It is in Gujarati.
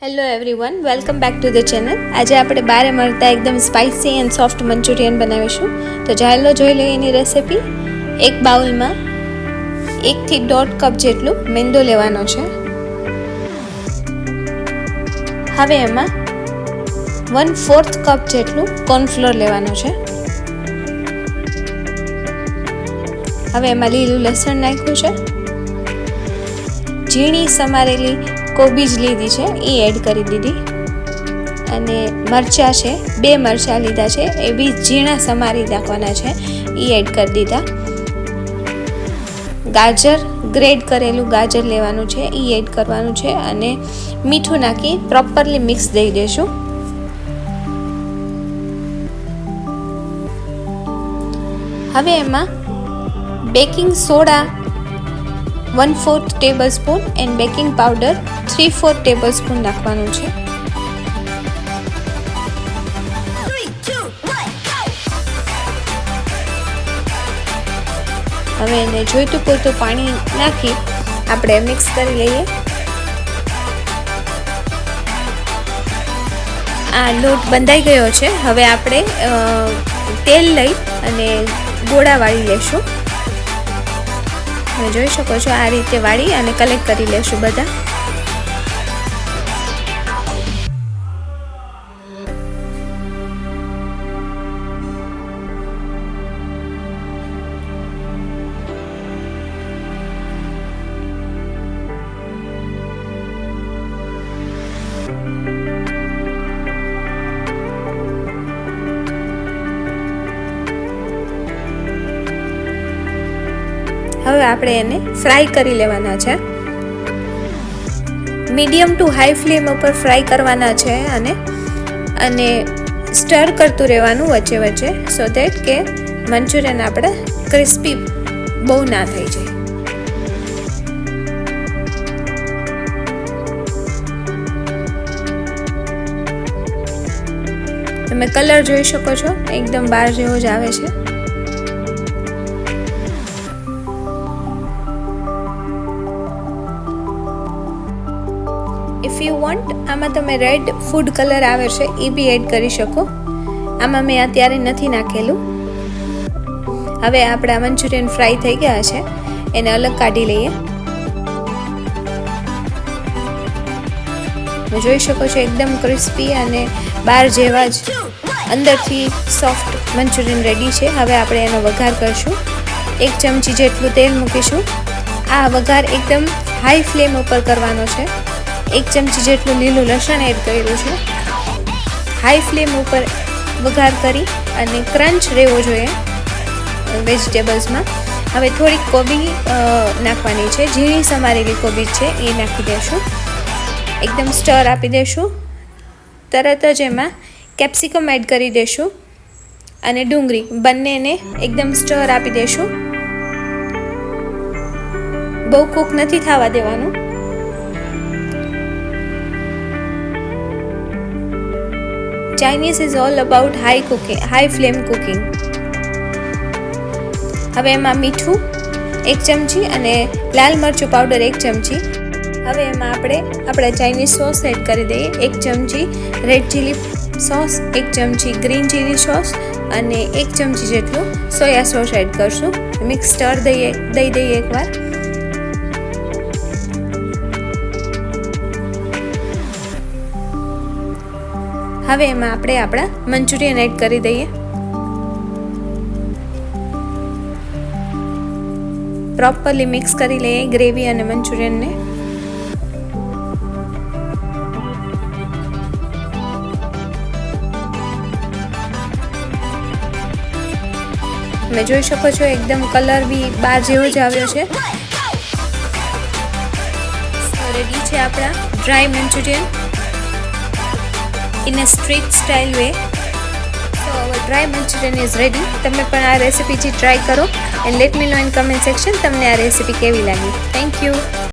Hello everyone, welcome back to the channel. આજે આપણે બારે મળતા એકદમ સ્પાઇસી એન્ડ સોફ્ટ મંચુરિયન બનાવીશું. તો ચાલો જોઈ લઈએ એની રેસિપી. એક બાઉલમાં 1 થી 1.5 કપ જેટલું મેંદો લેવાનો છે. હવે એમાં 1/4 કપ જેટલું કોર્નફ્લોર લેવાનું છે. હવે એમાં લીલું લસણ નાખ્યું છે. ઝીણી સમારેલી કોબીજ લીધી છે, એ એડ કરી દીધી. અને મરચાં છે, 2 મરચાં લીધા છે, એ બી ઝીણા સમારી નાખવાના છે, એ એડ કરી દીધા. ગાજર, ગ્રેડ કરેલું ગાજર લેવાનું છે, એ એડ કરવાનું છે. અને મીઠું નાખી પ્રોપરલી મિક્સ દઈ દઈશું. હવે એમાં baking soda 1/4 tablespoon and baking powder 3/4 tablespoon નાખવાનું છે. હવે એને જોઈતું પૂરતું પાણી નાખી આપણે મિક્સ કરી લઈએ. આ લોટ બંધાઈ ગયો છે. હવે આપણે તેલ લઈ અને ગોળા વાળી લેશું. તમે જોઈ શકો છો, આ રીતે વાળી અને કલેક્ટ કરી લેશું બધા. હવે આપણે એને ફ્રાય કરી લેવાના છે. મીડિયમ ટુ હાઈ ફ્લેમ ઉપર ફ્રાય કરવાના છે. અને સ્ટર કરતું રહેવાનું વચ્ચે વચ્ચે, સો ધેટ કે મંચુરિયન આપણે ક્રિસ્પી બહુ ના થઈ જાય. તમે કલર જોઈ શકો છો, એકદમ બહાર જેવો જ આવે છે. ઇફ યુ વોન્ટ, આમાં તમે રેડ ફૂડ કલર આવે છે, એ બી એડ કરી શકો. આમાં મેં અત્યારે નથી નાખેલું. હવે આપણા મંચુરિયન ફ્રાય થઈ ગયા છે, એને અલગ કાઢી લઈએ. તમે જોઈ શકો છો, એકદમ ક્રિસ્પી અને બહાર જેવા જ અંદરથી સોફ્ટ મંચુરિયન રેડી છે. હવે આપણે એનો વઘાર કરશું. 1 ચમચી જેટલું તેલ મૂકીશું. આ વઘાર એકદમ હાઈ ફ્લેમ ઉપર કરવાનો છે. 1 ચમચી જેટલું લીલું લસણ એડ કર્યું છે. હાઈ ફ્લેમ ઉપર વઘાર કરી અને ક્રંચ રહેવો જોઈએ વેજીટેબલ્સમાં. હવે થોડીક કોબી નાખવાની છે, ઝીણી સમારેલી કોબી છે, એ નાખી દઈશું. એકદમ સ્ટર આપી દઈશું. તરત જ એમાં કેપ્સિકમ એડ કરી દઈશું અને ડુંગળી, બંનેને એકદમ સ્ટર આપી દઈશું. બહુ કૂક નથી થવા દેવાનું. Chinese is all about high flame cooking. હવે એમાં મીઠું 1 ચમચી અને લાલ મરચું પાવડર 1 ચમચી. હવે એમાં આપણે આપણા ચાઇનીઝ સોસ એડ કરી દઈએ. 1 ચમચી રેડ ચીલી સોસ, 1 ચમચી ગ્રીન ચીલી સોસ અને 1 ચમચી જેટલું સોયા સોસ એડ કરશું. મિક્સ સ્ટર દઈ દઈએ એકવાર. હવે એમાં આપણે આપણા મંચુરિયન એડ કરી દઈએ. પ્રોપરલી મિક્સ કરી લઈએ ગ્રેવી અને મંચુરિયનને. તમે જોઈ શકો છો, એકદમ કલર બી બહાર જેવો જ આવ્યો છે. રેડી છે આપણા dry Manchurian in a street style way. So our dry manchurian is ready. તમે પણ આ રેસિપીથી ટ્રાય કરો and let me know in comment section તમને આ રેસિપી કેવી લાગી. Thank you.